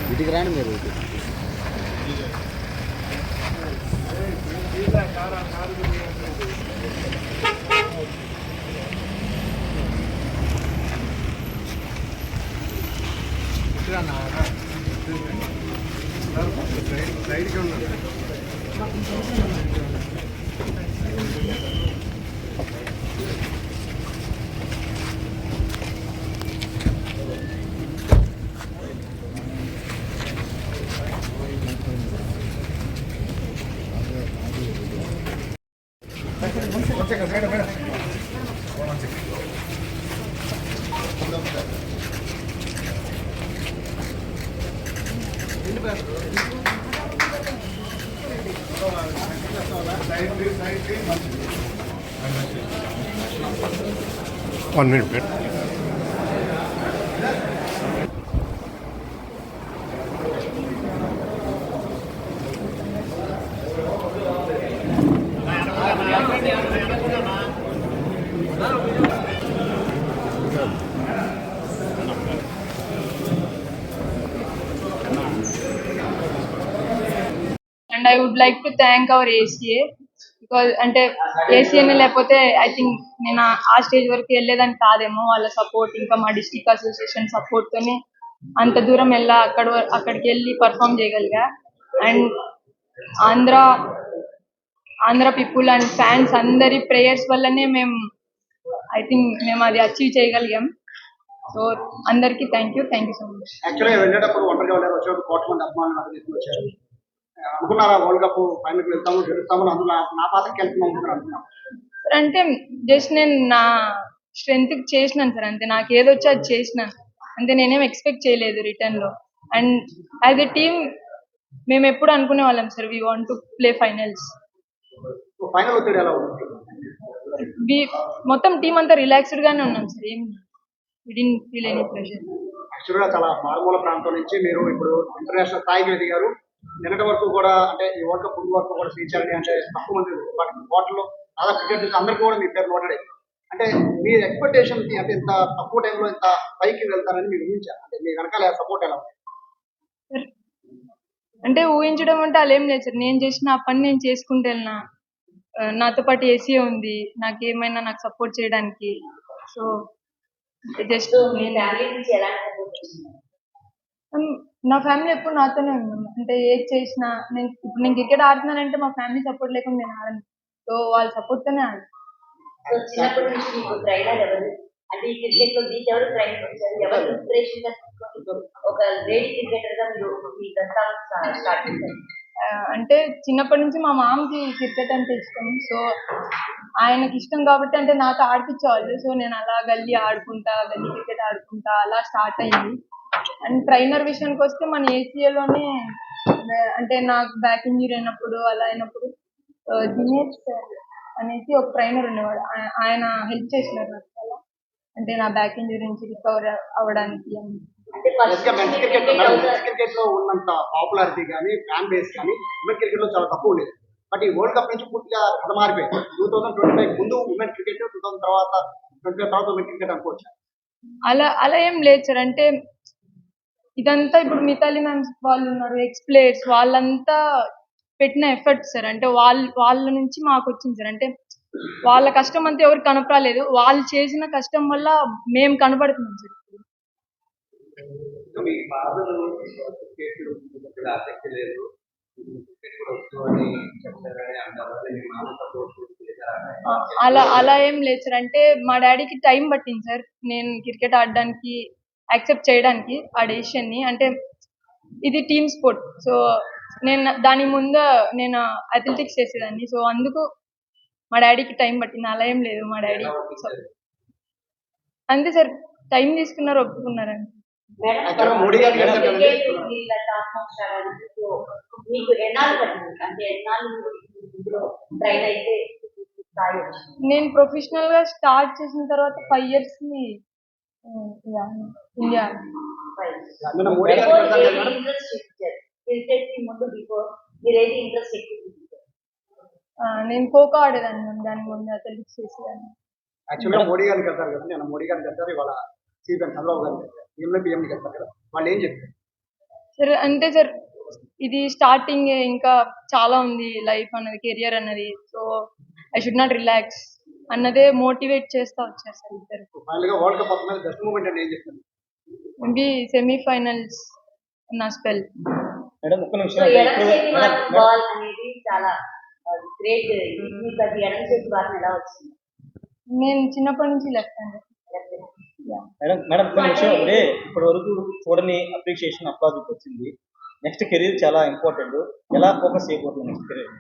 వీటికి రాండి మీరు సైడ్కి ఉన్నారు. One minute, please. And I would like to thank our ACA because అంటే ఏసీఏనే లేకపోతే ఐ థింక్ నేను ఆ స్టేజ్ వరకు వెళ్ళేదని కాదేమో. వాళ్ళ సపోర్ట్ ఇంకా మా డిస్ట్రిక్ట్ అసోసియేషన్ సపోర్ట్తోనే అంత దూరం అక్కడికి వెళ్ళి పర్ఫామ్ చేయగలిగా. And Andhra people and fans అందరి ప్రేయర్స్ వల్లనే ఐ థింక్ మేము అది అచీవ్ చేయగలిగాం. సో అందరికీ థ్యాంక్ యూ సో మచ్. యాక్చువల్గా వెళ్ళేటప్పుడు ఒంటరిగా వెళ్ళారు, వచ్చేటప్పుడు కోట్ల మంది అభిమానులు వచ్చారు. అనుకున్నారా వరల్డ్ కప్ ఫైనల్కి వెళ్తాము గెలుస్తాము అందులో నా పాత్రకి వెళ్తున్నాం అంటే జస్ట్ నేను నా స్ట్రెంగ్త్ చేసినాను సార్, అంతే. నాకు ఏదొచ్చో అది చేసినాను అంతే. నేనేం ఎక్స్పెక్ట్ చేయలేదు రిటర్న్ లో. అండ్ యాజ్ ఎ టీమ్ మేము ఎప్పుడు అనుకునే వాళ్ళం sir, we want to play finals. Final వచ్చేది ఎలా ఉంది? మొత్తం టీం అంతా రిలాక్స్డ్ గానే ఉన్నాం సార్, ఏం ఫీల్ ఎనీ ప్రెషర్. యాక్చువల్గా చాలా మారుమూల ప్రాంతం నుంచి మీరు ఇప్పుడు ఇంటర్నేషనల్ స్థాయికి ఎదిగారు. నిన్నటి వరకు కూడా అంటే ఈ వరల్డ్ కప్ ముందు వరకు కూడా శ్రీచారిని అంటే తక్కువ మంది వాటిలో దాదాపు క్రికెట్ అందరికీ కూడా మీ పేరు నోటెడ్. అంటే మీ ఎక్స్పెక్టేషన్ అంటే ఇంత తక్కువ టైంలో ఇంత పైకి వెళ్తారని మీరు ఊహించారు? అంటే మీ వెనకాల సపోర్ట్ ఎలా ఉంది? అంటే ఊహించడం అంటే అలా ఏం లేదు సార్. నేను చేసిన ఆ పని నేను చేసుకుంటూ వెళ్ళినా. నాతో పాటు ఏసీ ఉంది, నాకేమైనా నాకు సపోర్ట్ చేయడానికి. సో జస్ట్ నా ఫ్యామిలీ ఎప్పుడు నాతోనే ఉన్నాను. అంటే ఏది చేసినా ఇప్పుడు నేను క్రికెట్ ఆడుతున్నానంటే మా ఫ్యామిలీ సపోర్ట్ లేకుండా నేను ఆడను. సో వాళ్ళ సపోర్ట్ తోనే ఆడను. చిన్నప్పటి నుంచి మీకు ట్రైనర్ ఎవరు? అంటే ఈ క్రికెట్ లో మీకు ఎవరు ట్రైనర్ వచ్చారు? ఎవరు ఇన్స్పిరేషన్ గా ఒక లేడీ క్రికెటర్ గా మీరు మీ ప్రస్థానం స్టార్ట్ చేశారు? అంటే చిన్నప్పటి నుంచి మా మామకి క్రికెట్ అంటే ఇష్టం. సో ఆయనకి ఇష్టం కాబట్టి అంటే నాతో ఆడిపించేవాళ్ళు. సో నేను అలా గల్లీ క్రికెట్ ఆడుకుంటా అలా స్టార్ట్ అయింది. అండ్ ట్రైనర్ విషయానికి వస్తే మన ఏసీఏలోనే అంటే నాకు బ్యాక్ ఇంజరీ అయినప్పుడు అలా అయినప్పుడు దినేష్ అనేసి ఒక ట్రైనర్ ఉండేవాడు. ఆయన హెల్ప్ చేసినారు నాకు చాలా, అంటే నా బ్యాక్ ఇంజరీ నుంచి రికవర్ అవ్వడానికి. క్రికెట్ లో ఉన్నంత పాపులారిటీ కానీ ఫ్యాన్ బేస్ కానీ ఉమెన్ క్రికెట్ లో చాలా తక్కువ ఉండేది. బట్ ఈ వరల్డ్ కప్ నుంచి పూర్తిగా అది మారిపోయింది. 2025 ముందు ఉమెన్ క్రికెట్, 2000 తర్వాత 25 తర్వాత ఉమెన్ క్రికెట్ అనుకోవచ్చు. అలా ఏం లేదు సార్. అంటే ఇదంతా ఇప్పుడు మితాలి మ్యామ్ వాళ్ళు ఉన్నారు, ఎక్స్ ప్లేయర్స్, వాళ్ళంతా పెట్టిన ఎఫర్ట్ సార్. అంటే వాళ్ళ నుంచి మాకు వచ్చింది సార్. అంటే వాళ్ళ కష్టం అంతా ఎవరికి కనపరాలేదు, వాళ్ళు చేసిన కష్టం వల్ల మేము కనపడుతున్నాం సార్. అలా ఏం లేదు సార్. అంటే మా డాడీకి టైం పట్టింది సార్ నేను క్రికెట్ ఆడడానికి యాక్సెప్ట్ చేయడానికి ఆ డెసిషన్ ని. అంటే ఇది టీమ్ స్పోర్ట్. సో నేను దాని ముందు నేను అథ్లెటిక్స్ చేసేదాన్ని. సో అందుకు మా డాడీకి టైం పట్టింది. అలా ఏం లేదు మా డాడీ అంతే సార్, టైం తీసుకున్నారు, ఒప్పుకున్నారండి. నేను ప్రొఫెషనల్ గా స్టార్ట్ చేసిన తర్వాత 5 years ఇండియా. నేను ఖోఖో ఆడేదాన్ని, దాని ముందు అథ్లెటిక్స్ చేసేదాన్ని. యాక్చువల్గా మోడీ గారికి వెళ్తారు కదా, నేను మోడీ గారికి వెళ్తారు, ఇవాళ సీఎం చంద్రబాబు గారికి పిఎంలో పిఎంకి వెళ్తారు కదా, వాళ్ళు ఏం చెప్తారు? సార్ అంటే సార్ ఇది స్టార్టింగ్, ఇంకా చాలా ఉంది లైఫ్ అన్నది, కెరియర్ అన్నది. So I should not relax అన్నదే మోటివేట్ చేస్తా వచ్చారు సార్ ఇద్దరు. ఫైనల్ గా వరల్డ్ కప్ మీద బెస్ట్ మూమెంట్ అంటే ఏం చెప్తారు? మేబీ సెమీఫైనల్స్ నా స్పెల్. మేడం ఒక్క నిమిషం సో అంటే ఎడమ ఇప్పుడు చేతి మేడం వాటం బాల్ అనేది చాలా గ్రేట్. మీకు అది ఎడమ చేతి వాటం ఎలా వచ్చింది? నేను చిన్నప్పటి నుంచి లెఫ్ట్ హ్యాండ్. మేడం మేడం ఒక్క నిమిషం అంటే ఇప్పటి వరకు చూడని అప్రిషియేషన్ అప్లాజ్ వచ్చింది. నెక్స్ట్ కెరీర్ చాలా ఇంపార్టెంట్. ఎలా ఫోకస్ చేయబోతుంది నెక్స్ట్ కెరీర్?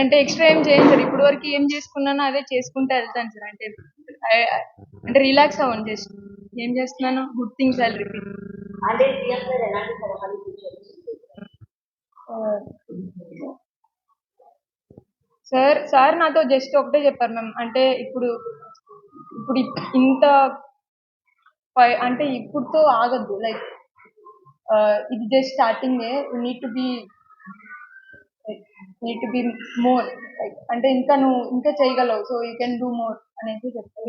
అంటే ఎక్స్ట్రా ఏం చేయను సార్, ఇప్పటి వరకు ఏం చేసుకున్నానో అదే చేసుకుంటూ వెళ్తాను సార్. అంటే రిలాక్స్ అవ్వను, జస్ట్ ఏం చేస్తున్నానో గుడ్ థింగ్స్ ఐ రిపీట్. అంటే సీఎం సార్ ఎలాంటి సలహాలు ఇచ్చారు? సార్ నాతో జస్ట్ ఒకటే చెప్పారు మ్యామ్, అంటే ఇప్పుడు ఇప్పుడు ఇంత అంటే ఇప్పుడుతో ఆగద్దు, లైక్ ఇది just starting, need to be more, like అంటే ఇంకా నువ్వు ఇంకా చేయగలవు, so you can do more అనేది చెప్పారు.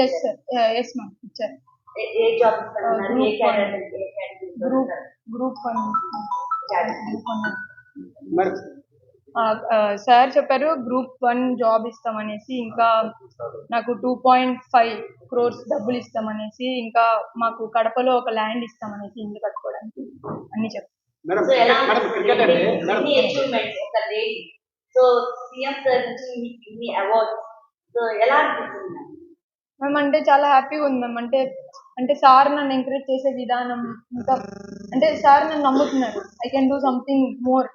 ఎస్ సార్, ఎస్ మ్యామ్ ఇచ్చారు. ఏ జాబ్ ఇస్తున్నారు? ఏ క్యాడర్? గ్రూప్ 1. మరి సార్ చెప్పారు గ్రూప్ 1 జాబ్ ఇస్తామనేసి, ఇంకా నాకు 2.5 crores డబ్బులు ఇస్తామనేసి, ఇంకా మాకు కడపలో ఒక ల్యాండ్ ఇస్తామనేసి ఇల్లు కట్టుకోవడానికి అన్ని చెప్పారు. మేడం సో ఎలా మేడం క్రికెట్ అంటే మేడం ఇన్ని అచీవ్మెంట్స్ ఒక లేడీ, సో సీఎం సార్ నుంచి మీకు ఇన్ని అవార్డ్స్, సో ఎలా అనిపిస్తుంది? మ్యామ్ అంటే చాలా హ్యాపీగా ఉంది మ్యామ్. అంటే సార్ నన్ను ఎంకరేజ్ చేసే విధానం, ఇంకా అంటే సార్ నన్ను నమ్ముతున్నారు, I can do something more,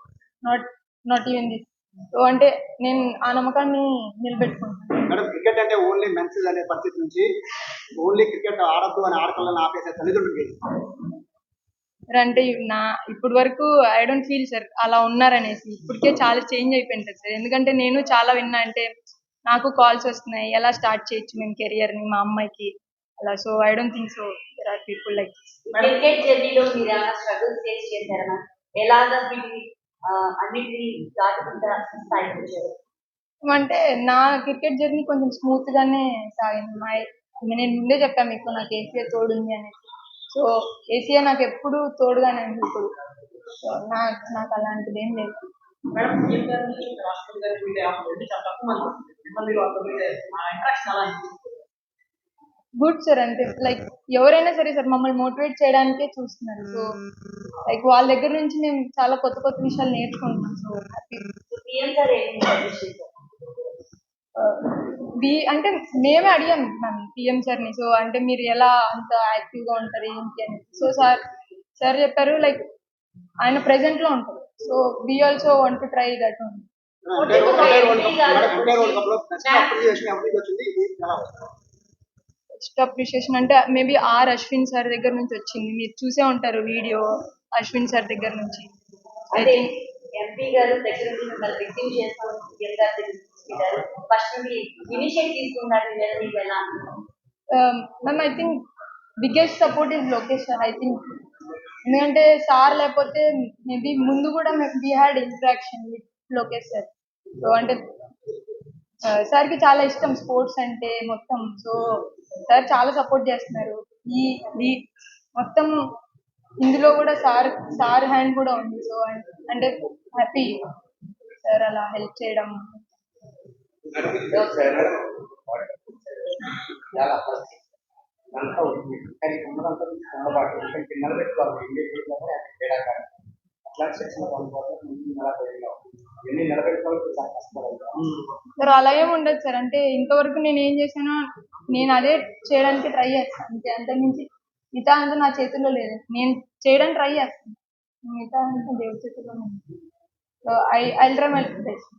not even this. So అంటే నేను ఆ నమ్మకాన్ని నిలబెట్టుకుంటాను. మేడం క్రికెట్ అంటే ఓన్లీ మెన్స్ అనే పరిస్థితి నుంచి ఓన్లీ క్రికెట్ ఆడద్దు అని ఆడపిల్లని ఆపేసే తల్లిదండ్రులకి అంటే ఇప్పుడు వరకు ఐ డోంట్ ఫీల్ సార్ అలా ఉన్నారనేసి. ఇప్పటికే చాలా చేంజ్ అయిపోయింది సార్, ఎందుకంటే నేను చాలా విన్నా, అంటే నాకు కాల్స్ వస్తున్నాయి, ఎలా స్టార్ట్ చేయొచ్చు మేము కెరియర్ ని మా అమ్మాయికి అలా. So I don't think so there are people like this. Cricket జర్నీలో మీరు ఏమైనా స్ట్రగుల్స్ ఫేస్ చేశారా? ఎలాగా మీరు అన్నిటిని దాటుకుంటా స్థాయికి వచ్చారు? అంటే నా క్రికెట్ జర్నీ కొంచెం స్మూత్ గానే సాగింది. నేను ముందే చెప్పాను మీకు, నాకు ఏసీఏ తోడుంది అనేసి. సో ఏసీఏ నాకు ఎప్పుడు తోడుగానే ఉంది ఇప్పుడు. సో నాకు అలాంటిది ఏం లేదు. మేడం సీఎం గారిని రాష్ట్రపతి గారికి మీట్ అయ్యాము, చాలా తక్కువ మంది వస్తుంది. మిమ్మల్ని వాళ్ళతో మీట్ అయ్యారు, ఆ ఇంట్రాక్షన్ అలా గుడ్ సార్, అంటే లైక్ ఎవరైనా సరే సార్ మమ్మల్ని మోటివేట్ చేయడానికే చూస్తున్నారు. సో లైక్ వాళ్ళ దగ్గర నుంచి మేము చాలా కొత్త కొత్త విషయాలు నేర్చుకుంటున్నాం. So happy. సీఎం సార్ ఏమి సజెస్ట్ చేశారు? అంటే మేమే అడిగాం మ్యామ్ పిఎం సార్ని, సో అంటే మీరు ఎలా అంత యాక్టివ్గా ఉంటారు ఏంటి అని. సో సార్ చెప్పారు లైక్ ఆయన ప్రెసెంట్ లో ఉంటారు, so we also want to try that one. Best appreciation అంటే మేబీ అశ్విన్ సార్ దగ్గర నుంచి వచ్చింది, మీరు చూసే ఉంటారు వీడియో అశ్విన్ సార్ దగ్గర నుంచి. అంటే ఎంపీ గారు దగ్గర నుంచి మిమ్మల్ని రిసీవ్ చేస్తాం, సీఎం గారి దగ్గర తీసుకెళ్లారు, ఫస్ట్ నుండి ఇనిషియేట్ తీసుకున్నారు, మీకు ఎలా? Ma'am I think biggest support is Lokesh sir, I think. ఎందుకంటే సార్ లేకపోతే మేబీ ముందు కూడా we had interaction with Lokesh sir. So అంటే సార్కి చాలా ఇష్టం స్పోర్ట్స్ అంటే మొత్తం. సో సార్ చాలా సపోర్ట్ చేస్తున్నారు. ఈ మొత్తం ఇందులో కూడా సార్ హ్యాండ్ కూడా ఉంది. సో అంటే హ్యాపీ సార్ అలా హెల్ప్ చేయడం. సార్ అలా ఏమి ఉండదు సార్, అంటే ఇంతవరకు నేను ఏం చేశానో నేను అదే చేయడానికి ట్రై చేస్తాను అంతే, అంతకుమించి మిగతా అంతా నా చేతుల్లో లేదు. నేను చేయడానికి ట్రై చేస్తాను, మిగతా అంతా దేవుడి చేతుల్లో ఉంది. So I try my best.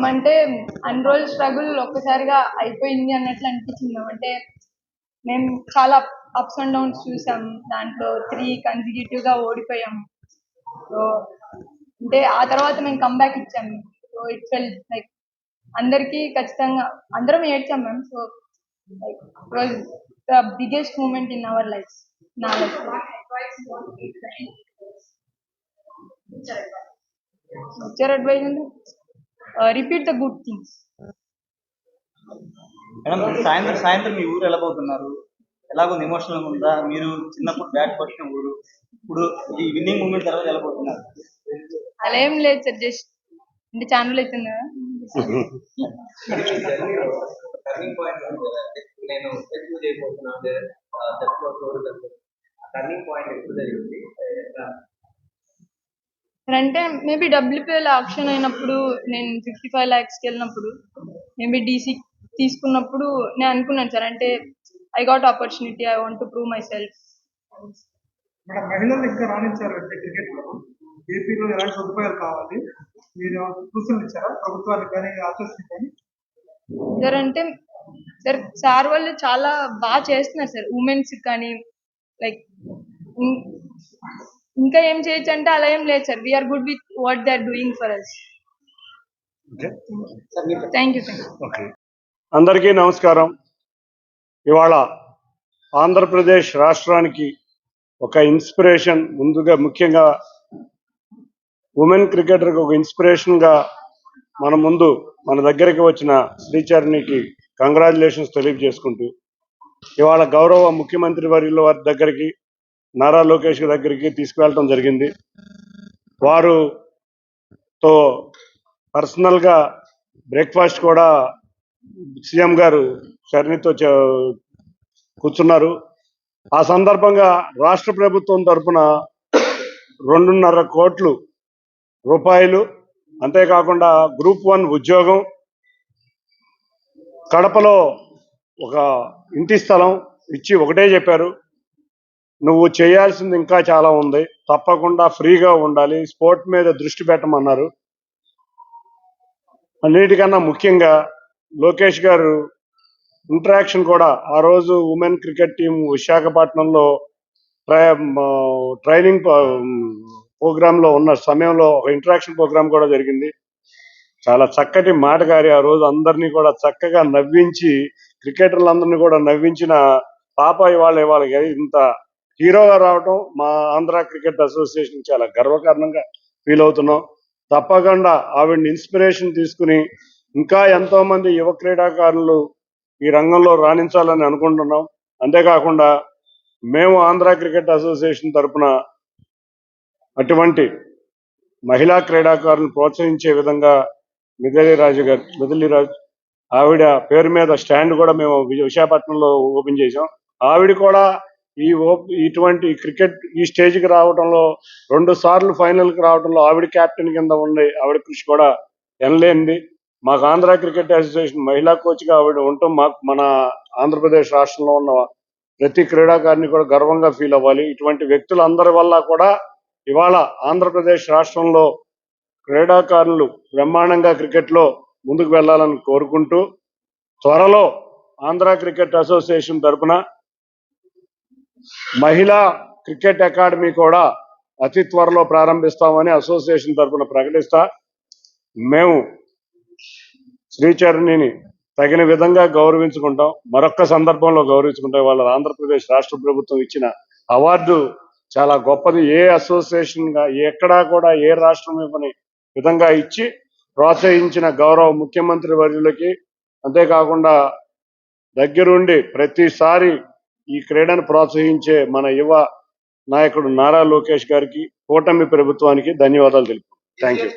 అంటే అన్ని రోజులు స్ట్రగుల్ ఒక్కసారిగా అయిపోయింది అన్నట్లు అనిపించింది. అంటే మేము చాలా అప్స్ అండ్ డౌన్స్ చూసాం, దాంట్లో 3 consecutive గా ఓడిపోయాం. సో అంటే ఆ తర్వాత మేము కంబ్యాక్ ఇచ్చాము. సో ఇట్ ఫెల్ట్ లైక్ అందరికీ ఖచ్చితంగా అందరం ఏడ్చాం ma'am. So like it was the biggest moment in our lives. In our life. Future advice and repeat the good things. Madam సాయంత్రం మీ ఊరు ఎలా పోతున్నారు? ఎలాగో ఎమోషనల్ ఉందా? మీరు చిన్నప్పుడు బ్యాట్ పట్టిన ఊరు, ఇప్పుడు ఈ విన్నింగ్ మూమెంట్ తర్వాత ఎలా పోతున్నారు? అలా ఏం లేదు సార్, జస్ట్ అంటే ఛానల్ అవుతుంది కదా. టర్నింగ్ పాయింట్ ఉంది కదా, నేను ఎక్కువ చేయబోతున్నాను టర్నింగ్ పాయింట్ ఎప్పుడు జరిగింది? అంటే మేబీ డబ్ల్యూపీఎల్ ఆప్షన్ అయినప్పుడు, నేను 55 lakhsకి వెళ్ళినప్పుడు, మేబీ డీసీ తీసుకున్నప్పుడు నేను అనుకున్నాను సార్, అంటే I got opportunity, I want to prove my self. Madam, మహిళలు ఇంకా రాణించాలంటే క్రికెట్లో ఏపీలో ఎలాంటి సదుపాయాలు కావాలి? మీరు సూచనలు ఇచ్చారా ప్రభుత్వానికి కానీ ఆఫీస్కి కానీ? సార్ అంటే సార్ వాళ్ళు చాలా బాగా చేస్తున్నారు సార్, ఉమెన్స్ కానీ. లైక్ ఇంకా ఏం చేయొచ్చు అంటే అలా ఏం లేదు sir, we are good with what they are doing for us. Thank you. Okay, అందరికీ నమస్కారం. ఇవాళ ఆంధ్రప్రదేశ్ రాష్ట్రానికి ఒక ఇన్స్పిరేషన్, ముందుగా ముఖ్యంగా ఉమెన్ క్రికెటర్కి ఒక ఇన్స్పిరేషన్గా మన దగ్గరికి వచ్చిన శ్రీచరణికి కంగ్రాచులేషన్స్ తెలియజేసుకుంటూ, ఇవాళ గౌరవ ముఖ్యమంత్రి వర్యుల వారి దగ్గరికి, నారా లోకేష్ దగ్గరికి తీసుకువెళ్ళటం జరిగింది. వారుతో పర్సనల్గా బ్రేక్ఫాస్ట్ కూడా సీఎం గారు చరణితో కూర్చున్నారు. ఆ సందర్భంగా రాష్ట్ర ప్రభుత్వం తరఫున 2.5 కోట్ల రూపాయలు, అంతేకాకుండా గ్రూప్ 1 ఉద్యోగం, కడపలో ఒక ఇంటి స్థలం ఇచ్చి ఒకటే చెప్పారు, నువ్వు చేయాల్సింది ఇంకా చాలా ఉంది, తప్పకుండా ఫ్రీగా ఉండాలి, స్పోర్ట్ మీద దృష్టి పెట్టమన్నారు. అన్నిటికన్నా ముఖ్యంగా లోకేష్ గారు ఇంటరాక్షన్ కూడా, ఆ రోజు ఉమెన్ క్రికెట్ టీం విశాఖపట్నంలో ట్రైనింగ్ ప్రోగ్రాంలో ఉన్న సమయంలో ఒక ఇంటరాక్షన్ ప్రోగ్రాం కూడా జరిగింది. చాలా చక్కటి మాటగారి ఆ రోజు అందరినీ కూడా చక్కగా నవ్వించి, క్రికెటర్లందరినీ కూడా నవ్వించిన పాప ఇవాళ ఇంత హీరోగా రావటం మా ఆంధ్ర క్రికెట్ అసోసియేషన్ చాలా గర్వకారణంగా ఫీల్ అవుతున్నాం. తప్పకుండా ఆవిడని ఇన్స్పిరేషన్ తీసుకుని ఇంకా ఎంతోమంది యువ క్రీడాకారులు ఈ రంగంలో రాణించాలని అనుకుంటున్నాం. అంతేకాకుండా మేము ఆంధ్ర క్రికెట్ అసోసియేషన్ తరఫున అటువంటి మహిళా క్రీడాకారులను ప్రోత్సహించే విధంగా మిథిలి రాజ్ ఆవిడ పేరు మీద స్టాండ్ కూడా మేము విశాఖపట్నంలో ఓపెన్ చేసాం. ఆవిడ కూడా ఇటువంటి క్రికెట్ ఈ స్టేజ్కి రావడంలో, 2 సార్లు ఫైనల్కి రావడంలో ఆవిడ క్యాప్టెన్ కింద ఉండి ఆవిడ కృషి కూడా ఎనలేనిది. మాకు ఆంధ్ర క్రికెట్ అసోసియేషన్ మహిళా కోచ్గా ఆవిడ ఉండటం మన ఆంధ్రప్రదేశ్ రాష్ట్రంలో ఉన్న ప్రతి క్రీడాకారిని కూడా గర్వంగా ఫీల్ అవ్వాలి. ఇటువంటి వ్యక్తులందరి వల్ల కూడా ఇవాళ ఆంధ్రప్రదేశ్ రాష్ట్రంలో క్రీడాకారులు బ్రహ్మాండంగా క్రికెట్లో ముందుకు వెళ్ళాలని కోరుకుంటూ, త్వరలో ఆంధ్ర క్రికెట్ అసోసియేషన్ తరఫున మహిళా క్రికెట్ అకాడమీ కూడా అతి త్వరలో ప్రారంభిస్తామని అసోసియేషన్ తరఫున ప్రకటిస్తా. మేము శ్రీచరణిని తగిన విధంగా గౌరవించుకుంటాం, మరొక్క సందర్భంలో గౌరవించుకుంటాం. వాళ్ళ ఆంధ్రప్రదేశ్ రాష్ట్ర ప్రభుత్వం ఇచ్చిన అవార్డు చాలా గొప్పది. ఏ అసోసియేషన్గా ఎక్కడా కూడా ఏ రాష్ట్రం ఇవ్వని విధంగా ఇచ్చి ప్రోత్సహించిన గౌరవ ముఖ్యమంత్రి వర్యులకి, అంతేకాకుండా దగ్గరుండి ప్రతిసారి ఈ క్రీడను ప్రోత్సహించే మన యువ నాయకుడు నారా లోకేష్ గారికి, కూటమి ప్రభుత్వానికి ధన్యవాదాలు తెలుపు. Thank you.